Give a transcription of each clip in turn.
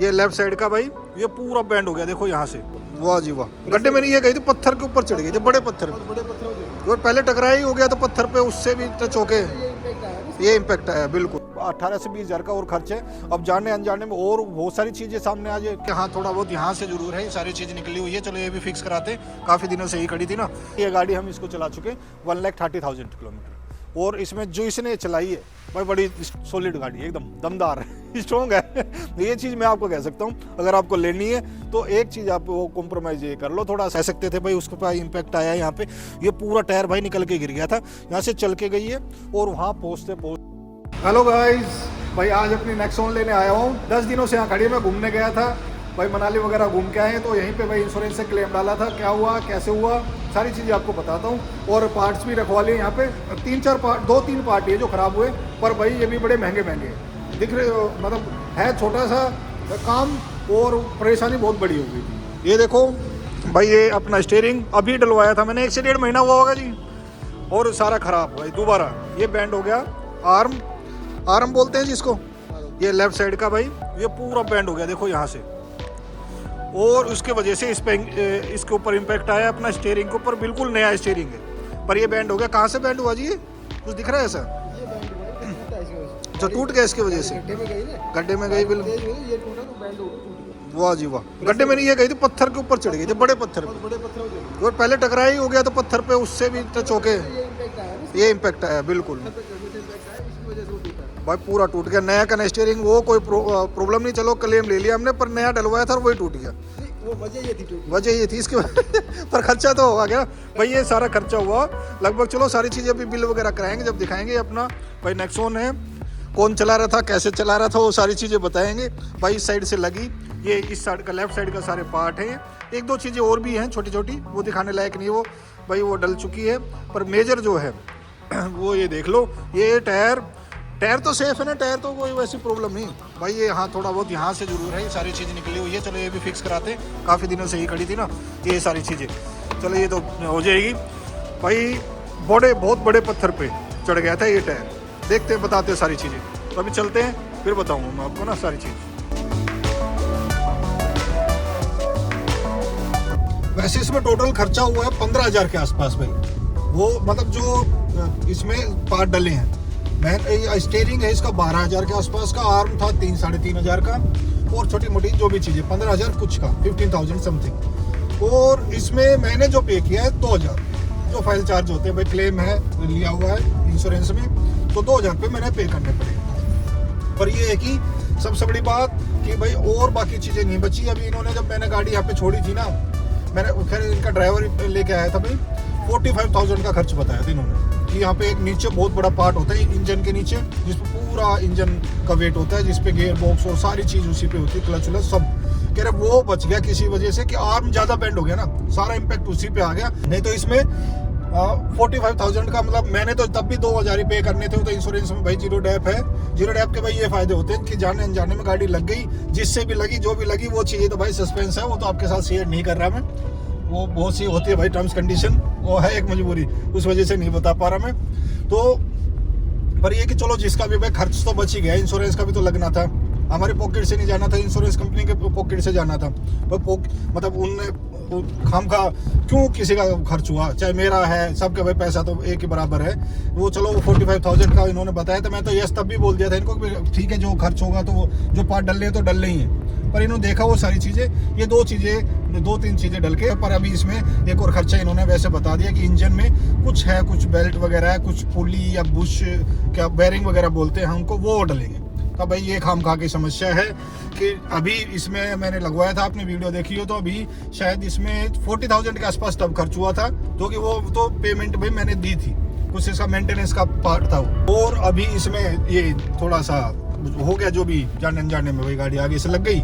ये left side का भाई ये पूरा बैंड हो गया, देखो यहाँ से। वाह जी वाह, गड्ढे में नहीं ये गई थी, पत्थर के ऊपर चढ़ गई थी, बड़े पत्थर पे। और पहले टकराया ही हो गया तो पत्थर पे, उससे भी टच होके ये इम्पैक्ट आया। बिल्कुल 18 से 20 हज़ार का और खर्च है। अब जाने अनजाने में और बहुत सारी चीजें सामने आ जाए कि हाँ थोड़ा बहुत यहाँ से जरूर है, सारी चीज निकली हुई है। चलो ये भी फिक्स कराते हैं, काफी दिनों से ही खड़ी थी ना ये गाड़ी। हम इसको चला चुके 1,30,000 किलोमीटर, और इसमें जो इसने चलाई है भाई बड़ी सॉलिड गाड़ी है, एकदम दमदार है, स्ट्रॉन्ग है। ये चीज़ मैं आपको कह सकता हूँ, अगर आपको लेनी है तो एक चीज़ आप वो कॉम्प्रोमाइज़ ये कर लो थोड़ा। कह सकते थे भाई उसके पास इम्पैक्ट आया है यहाँ पे, ये पूरा टायर भाई निकल के गिर गया था, यहाँ से चल के गई है और वहाँ पहुँचते। हेलो गाइस, भाई आज अपनी नेक्सॉन लेने आया हूँ। 10 दिनों से यहाँ खड़ी मैं घूमने गया था भाई, मनाली वगैरह घूम के आए हैं, तो यहीं पे भाई इंश्योरेंस से क्लेम डाला था। क्या हुआ कैसे हुआ सारी चीज़ें आपको बताता हूँ, और पार्ट्स भी रखवा लिए यहाँ पे। 3-4 पार्ट, 2-3 पार्ट ये जो ख़राब हुए, पर भाई ये भी बड़े महंगे महंगे दिख रहे हो। मतलब है छोटा सा काम और परेशानी बहुत बड़ी हो गई थी। ये देखो भाई, ये अपना स्टीयरिंग अभी डलवाया था मैंने, 1 से 1.5 महीना हुआ होगा जी, और सारा ख़राब भाई। दोबारा ये बैंड हो गया, आर्म बोलते हैं जिसको, ये लेफ्ट साइड का भाई ये पूरा बैंड हो गया, देखो यहाँ से। और उसके वजह से इसके ऊपर इम्पैक्ट आया अपना स्टीयरिंग के ऊपर। बिल्कुल नया स्टीयरिंग है पर ये बैंड हो गया। कहाँ से बैंड हुआ जी? ये कुछ दिख रहा है ऐसा? जो टूट गया इसकी वजह से, गड्ढे में गई। बिल्कुल वाह जी वाह, गड्ढे में नहीं ये गई थी, पत्थर के ऊपर चढ़ गई थी, बड़े पत्थर पे। और पहले टकराया ही हो गया तो पत्थर पे, उससे भी टच होके ये इम्पैक्ट आया। बिल्कुल भाई पूरा टूट गया। नया का स्टीयरिंग, वो कोई प्रॉब्लम नहीं, चलो क्लेम ले लिया हमने, पर नया डलवाया था और वही टूट गया। वो वजह ये थी इसके पर खर्चा तो होगा क्या भाई, ये सारा खर्चा हुआ लगभग। चलो सारी चीज़ें अभी बिल वगैरह कराएंगे जब दिखाएंगे अपना भाई नेक्सॉन है, कौन चला रहा था, कैसे चला रहा था, वो सारी चीज़ें बताएंगे भाई। इस साइड से लगी, ये इस साइड का लेफ्ट साइड का सारे पार्ट है। 1-2 चीज़ें और भी हैं छोटी छोटी, वो दिखाने लायक नहीं, वो भाई वो डल चुकी है। पर मेजर जो है वो ये देख लो, ये टायर तो सेफ है ना, टायर तो कोई वैसी प्रॉब्लम नहीं भाई। ये हाँ थोड़ा बहुत यहाँ से जरूर है, सारी चीज़ निकली हुई है। चलो ये भी फिक्स कराते हैं, काफ़ी दिनों से ही खड़ी थी ना ये सारी चीज़ें। चलो ये तो हो जाएगी भाई। बहुत बड़े पत्थर पे चढ़ गया था ये टायर। देखते हैं, बताते हैं सारी चीज़ें। तो अभी चलते हैं, फिर बताऊँगा मैं आपको ना सारी चीज़। वैसे इसमें टोटल खर्चा हुआ है 15,000 के आसपास भाई। वो मतलब जो इसमें पार्ट डले हैं, मैं स्टीयरिंग है इसका 12,000 के आसपास का, आर्म था 3-3.5 का, और छोटी मोटी जो भी चीज़ें 15,000 कुछ का, 15,000 समथिंग। और इसमें मैंने जो पे किया है 2,000, जो फाइल चार्ज होते हैं भाई, क्लेम है लिया हुआ है इंश्योरेंस में, तो 2,000 पे मैंने पे करने पड़े। पर ये है कि सबसे बड़ी बात कि भाई और बाकी चीज़ें नहीं बची। अभी इन्होंने जब मैंने गाड़ी यहाँ पे छोड़ी थी ना, मैंने खैर इनका ड्राइवर लेके आया था भाई, 45,000 का खर्च बताया था इन्होंने। कि यहाँ पे एक नीचे बहुत बड़ा पार्ट होता है इंजन के नीचे, जिसपे पूरा इंजन का वेट होता है, जिसपे गियर बॉक्स और सारी चीज़ उसी पे होती है, क्लच व्लच सब। कह रहे वो बच गया किसी वजह से कि आर्म ज़्यादा बेंड हो गया ना, सारा इम्पैक्ट उसी पे आ गया। नहीं तो इसमें 45,000 का मतलब मैंने तो तब भी 2,000 ही पे करने थे। तो इंश्योरेंस में भाई जीरो डैप है, जीरो डैप के भाई ये फायदे होते हैं कि जाने अनजाने में गाड़ी लग गई, जिससे भी लगी जो भी लगी वो चीज़ें तो भाई सस्पेंस है, वो तो आपके साथ शेयर नहीं कर रहा मैं। वो बहुत सी होती है भाई टर्म्स कंडीशन, वो है एक मजबूरी, उस वजह से नहीं बता पा रहा मैं। तो पर ये कि चलो जिसका भी भाई खर्च तो बच ही गया, इंश्योरेंस का भी तो लगना था, हमारे पॉकेट से नहीं जाना था, इंश्योरेंस कंपनी के पॉकेट से जाना था। मतलब उनने खाम खा क्यों किसी का खर्च हुआ, चाहे मेरा है, सबका भाई पैसा तो एक ही बराबर है। वो चलो वो 45,000 का इन्होंने बताया था, मैं तो यस तब भी बोल दिया था इनको ठीक है, जो खर्च होगा तो वो जो पार्ट डल रहे तो डल रही हैं। पर इन्होंने देखा वो सारी चीज़ें, ये 2-3 चीज़ें डल के। पर अभी इसमें एक और खर्चा इन्होंने वैसे बता दिया कि इंजन में कुछ है, कुछ बेल्ट वगैरह है, कुछ पुली या बुश क्या बेरिंग वगैरह बोलते हैं हमको, वो डलेंगे। तो भाई ये खाम खा की समस्या है कि अभी इसमें मैंने लगवाया था, आपने वीडियो देखी हो तो अभी शायद इसमें 40,000 के आसपास तब खर्च हुआ था, क्योंकि वो तो पेमेंट भाई मैंने दी थी, कुछ इसका मेंटेनेंस का पार्ट था वो। और अभी इसमें ये थोड़ा सा हो गया, जो भी जाने अनजाने में वही गाड़ी आगे से लग गई,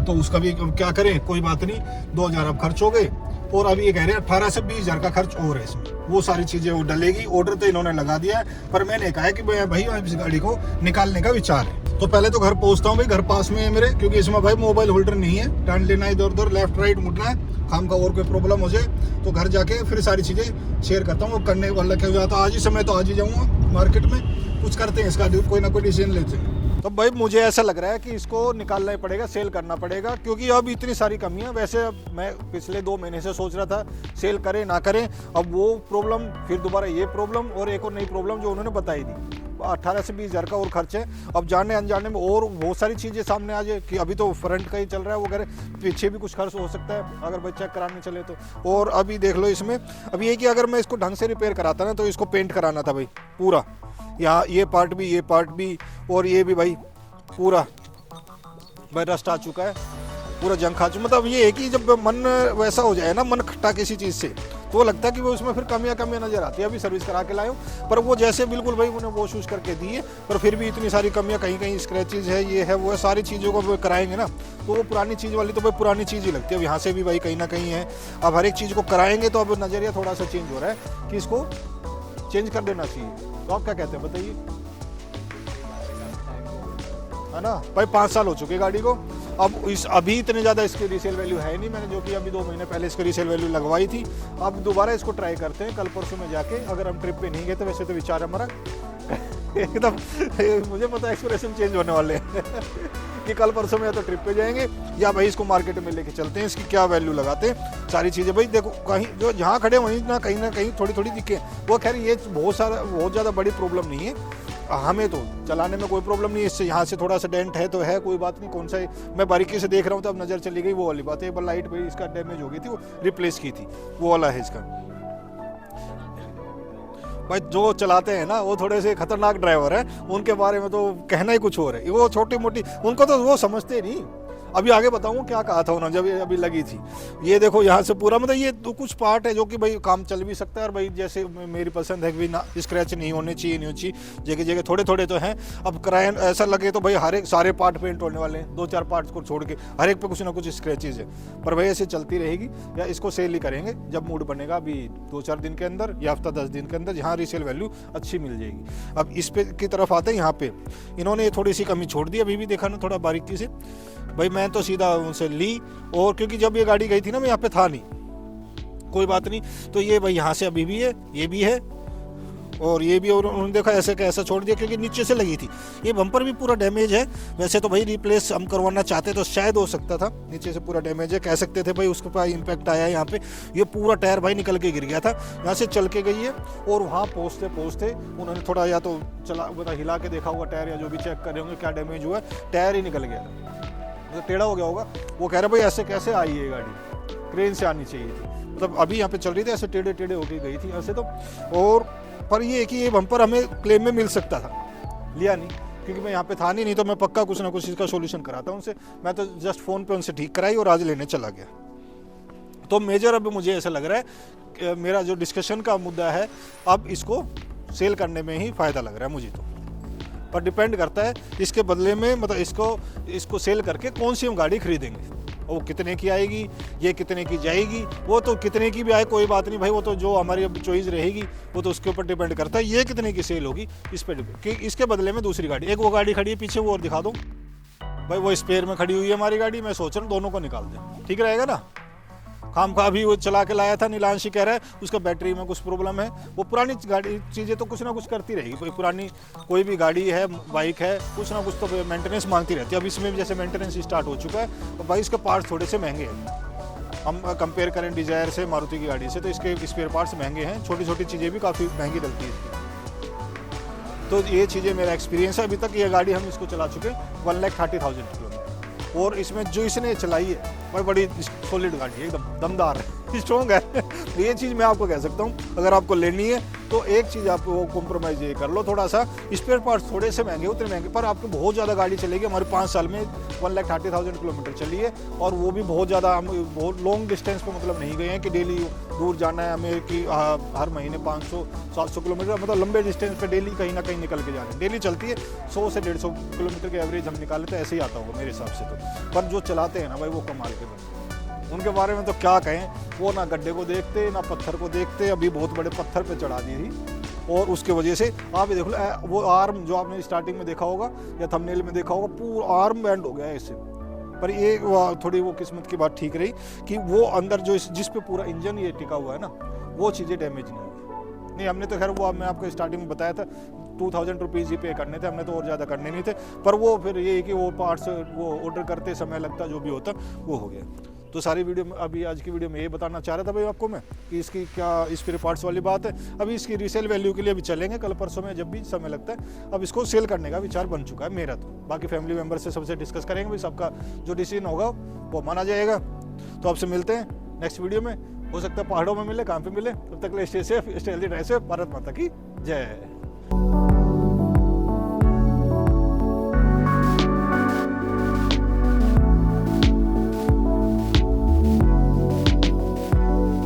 तो उसका भी क्या करें, कोई बात नहीं। 2,000 अब खर्च हो गए, और अभी ये कह रहे हैं 18 से 20,000 का खर्च और है इसमें। वो सारी चीज़ें वो डलेगी। ऑर्डर तो इन्होंने लगा दिया है, पर मैंने कहा है कि भाई इस गाड़ी को निकालने का विचार है। तो पहले तो घर पहुंचता हूँ भाई, घर पास में है मेरे, क्योंकि इसमें भाई मोबाइल होल्डर नहीं है, टर्न लेना इधर उधर, लेफ्ट राइट मुड़ना है, काम का और कोई प्रॉब्लम हो जाए तो घर जाके फिर सारी चीज़ें शेयर करता हूँ। वो करने वाला क्या हो जाता, आज ही समय तो आज ही जाऊँगा मार्केट में, कुछ करते हैं इसका कोई ना कोई डिसीजन लेते हैं। तो भाई मुझे ऐसा लग रहा है कि इसको निकालना ही पड़ेगा, सेल करना पड़ेगा, क्योंकि अब इतनी सारी कमियां। वैसे मैं पिछले 2 महीने से सोच रहा था सेल करें ना करें, अब वो प्रॉब्लम, फिर दोबारा ये प्रॉब्लम और एक और नई प्रॉब्लम जो उन्होंने बताई थी। 18 से 20 हज़ार का और खर्च है। अब जाने अनजाने में और बहुत सारी चीज़ें सामने आ जाए कि अभी तो फ्रंट का ही चल रहा है वगैरह, पीछे भी कुछ खर्च हो सकता है अगर भाई चेक कराने चले तो। और अभी देख लो इसमें, अब ये कि अगर मैं इसको ढंग से रिपेयर कराता ना तो इसको पेंट कराना था भाई पूरा, यहाँ ये पार्ट भी और ये भी भाई पूरा भाई रस्ट आ चुका है, पूरा जंग खा चुका। मतलब ये है कि जब मन वैसा हो जाए ना, मन खट्टा किसी चीज़ से, तो लगता है कि वो उसमें फिर कमियां नज़र आती है। अभी सर्विस करा के लाए हूँ, पर वो जैसे बिल्कुल भाई उन्हें वॉश वूश करके दिए, पर फिर भी इतनी सारी कमियां, कहीं स्क्रैचेज है, ये है वो है, सारी चीज़ों को कराएंगे ना तो वो पुरानी चीज़ वाली तो भाई पुरानी चीज़ ही लगती है। अब यहाँ से भी भाई कहीं ना कहीं है, अब हर एक चीज़ को कराएंगे तो अब नज़रिया थोड़ा सा चेंज हो रहा है कि इसको चेंज कर देना चाहिए। तो आप क्या कहते हैं बताइए, है ना भाई? 5 साल हो चुके गाड़ी को। अब अभी इतने ज़्यादा इसकी रीसेल वैल्यू है नहीं, मैंने जो कि अभी 2 महीने पहले इसकी रीसेल वैल्यू लगवाई थी। अब दोबारा इसको ट्राई करते हैं कल परसों में जाके, अगर हम ट्रिप पे नहीं गए तो। वैसे तो विचार हमारा एकदम मुझे पता है एक्सप्रेशन चेंज होने वाले हैं कि कल परसों में या तो ट्रिप पे जाएंगे या भाई इसको मार्केट में लेके चलते हैं, इसकी क्या वैल्यू लगाते हैं सारी चीज़ें। भाई देखो कहीं जो जहाँ खड़े वहीं ना कहीं थोड़ी दिखे वो। खैर ये बहुत ज़्यादा बड़ी प्रॉब्लम नहीं है, हमें तो चलाने में कोई प्रॉब्लम नहीं है। इससे यहाँ से थोड़ा सा डेंट है तो है, कोई बात नहीं। कौन सा मैं बारीकी से देख रहा हूँ तो अब नज़र चली गई वो वाली बात है। एक बार लाइट भाई इसका डैमेज हो गई थी, वो रिप्लेस की थी, वो वाला है इसका। भाई जो चलाते हैं ना वो थोड़े से खतरनाक ड्राइवर है, उनके बारे में तो कहना ही कुछ और है। वो छोटी मोटी उनको तो वो समझते नहीं। अभी आगे बताऊँ क्या कहा था उन्होंने जब ये अभी लगी थी। ये देखो यहाँ से पूरा, मतलब ये तो कुछ पार्ट है जो कि भाई काम चल भी सकता है, और भाई जैसे मेरी पसंद है कि ना स्क्रैच नहीं होने चाहिए, जगह थोड़े तो हैं। अब करायन ऐसा लगे तो भाई हर एक सारे पार्ट पेंट होने वाले हैं, 2-4 पार्ट्स को छोड़ के हर एक पे कुछ ना कुछ स्क्रैचेज है। पर भाई ऐसे चलती रहेगी, या इसको सेल ही करेंगे जब मूड बनेगा, अभी 2-4 दिन के अंदर या हफ्ता 10 दिन के अंदर, जहाँ रीसेल वैल्यू अच्छी मिल जाएगी। अब इस पे की तरफ आते हैं। यहाँ पे इन्होंने थोड़ी सी कमी छोड़ दी, अभी भी देखा ना थोड़ा बारीकी से। भाई मैं तो सीधा उनसे ली, और क्योंकि जब ये गाड़ी गई थी ना मैं यहाँ पे था नहीं, कोई बात नहीं। तो ये भाई यहाँ से अभी भी है, ये भी है और ये भी, और उन्होंने देखा ऐसे कैसा छोड़ दिया क्योंकि नीचे से लगी थी। ये बम्पर भी पूरा डैमेज है। वैसे तो भाई रिप्लेस हम करवाना चाहते तो शायद हो सकता था, नीचे से पूरा डैमेज है, कह सकते थे भाई उसके पास इम्पैक्ट आया है यहाँ पे। ये पूरा टायर भाई निकल के गिर गया था, यहाँ से चल के गई है। और वहाँ पहुँचते उन्होंने थोड़ा या तो मतलब हिला के देखा हुआ टायर, या जो भी चेक कर रहे होंगे क्या डैमेज हुआ है, टायर ही निकल गया था, मतलब टेढ़ा हो गया होगा। वो कह रहे भाई ऐसे कैसे आई है गाड़ी, क्रेन से आनी चाहिए थी। मतलब अभी यहाँ पे चल रही थी ऐसे टेढ़े होके गई थी ऐसे तो। और पर ये है कि ये बम्पर हमें क्लेम में मिल सकता था, लिया नहीं क्योंकि मैं यहाँ पे था नहीं तो मैं पक्का कुछ ना कुछ इसका सोल्यूशन कराता उनसे। मैं तो जस्ट फ़ोन पे उनसे ठीक कराई और आज लेने चला गया। तो मेजर अब मुझे ऐसा लग रहा है कि मेरा जो डिस्कशन का मुद्दा है, अब इसको सेल करने में ही फ़ायदा लग रहा है मुझे तो। पर डिपेंड करता है इसके बदले में, मतलब इसको सेल करके कौन सी हम गाड़ी खरीदेंगे, वो कितने की आएगी, ये कितने की जाएगी। वो तो कितने की भी आए कोई बात नहीं भाई, वो तो जो हमारी अब चॉइस रहेगी वो तो उसके ऊपर डिपेंड करता है। ये कितने की सेल होगी इस पर कि इसके बदले में दूसरी गाड़ी, एक वो गाड़ी खड़ी है पीछे, वो और दिखा दो भाई, वो स्पेयर में खड़ी हुई है हमारी गाड़ी। मैं सोच रहा हूँ दोनों को निकाल दें, ठीक रहेगा ना। खाम खा भी वो चला के लाया था, नीलांशी कह रहा है उसका बैटरी में कुछ प्रॉब्लम है। वो पुरानी गाड़ी चीज़ें तो कुछ ना कुछ करती रहेगी, कोई पुरानी कोई भी गाड़ी है, बाइक है, कुछ ना कुछ तो मेंटेनेंस मांगती रहती है। अब इसमें भी जैसे मेंटेनेंस स्टार्ट हो चुका है, और भाई इसके पार्ट्स थोड़े से महंगे हैं। हम कंपेयर करें डिजायर से, मारुति की गाड़ी से, तो इसके स्पेयर पार्ट्स महंगे हैं, छोटी चीज़ें भी काफ़ी महंगी डलती है इसकी। तो ये चीज़ें मेरा एक्सपीरियंस है। अभी तक ये गाड़ी हम इसको चला चुके 1,30,000 किलोमीटर, और इसमें जो इसने चलाई है भाई बड़ी सॉलिड गाड़ी है, एकदम दमदार है, स्ट्रॉन्ग है। तो ये चीज़ मैं आपको कह सकता हूँ, अगर आपको लेनी है तो एक चीज़ आप वो कॉम्प्रोमाइज़ ये कर लो थोड़ा सा, स्पेयर पार्ट्स थोड़े से महंगे, उतने महंगे पर आपको बहुत ज़्यादा गाड़ी चलेगी। हमारे 5 साल में 1,30,000 किलोमीटर चली है, और वो भी बहुत ज़्यादा, हम बहुत लॉन्ग डिस्टेंस पर मतलब नहीं गए हैं कि डेली दूर जाना है हमें कि हर महीने 500-700 किलोमीटर, मतलब लंबे डिस्टेंस पर डेली कहीं ना कहीं निकल के जा रहे हैं। डेली चलती है 100 से 150 किलोमीटर के एवरेज हम निकाले तो ऐसे ही आता होगा मेरे हिसाब से तो। पर जो चलाते हैं ना भाई वो कमाल के बने, उनके बारे में तो क्या कहें। वो ना गड्ढे को देखते ना पत्थर को देखते, अभी बहुत बड़े पत्थर पे चढ़ा दी थी, और उसके वजह से आप ये देख लो वो आर्म जो आपने स्टार्टिंग में देखा होगा या थंबनेल में देखा होगा, पूरा आर्म बैंड हो गया है इससे। पर ये थोड़ी वो किस्मत की बात ठीक रही कि वो अंदर जो जिस पे पूरा इंजन ये टिका हुआ है ना, वो चीज़ें डैमेज नहीं हुई। नहीं हमने तो खैर वो मैं आपको स्टार्टिंग में बताया था, 2000 रुपीज़ ही पे करने थे, हमने तो और ज़्यादा करने नहीं थे। पर वो फिर ये है कि वो पार्ट्स वो ऑर्डर करते समय लगता जो भी होता वो हो गया। तो सारी वीडियो में अभी आज की वीडियो में ये बताना चाह रहा था भाई आपको मैं कि इसकी क्या स्पेयर पार्ट्स वाली बात है। अभी इसकी रीसेल वैल्यू के लिए भी चलेंगे कल परसों में जब भी समय लगता है। अब इसको सेल करने का विचार बन चुका है मेरा, तो बाकी फैमिली मेम्बर से सबसे डिस्कस करेंगे भाई, सबका जो डिसीजन होगा वो माना जाएगा। तो आपसे मिलते हैं नेक्स्ट वीडियो में, हो सकता है पहाड़ों में मिले, कहाँ पे मिले, तब तक के लिए स्टे सेफ, स्टे हेल्दी, रहे सेफ। भारत माता की जय।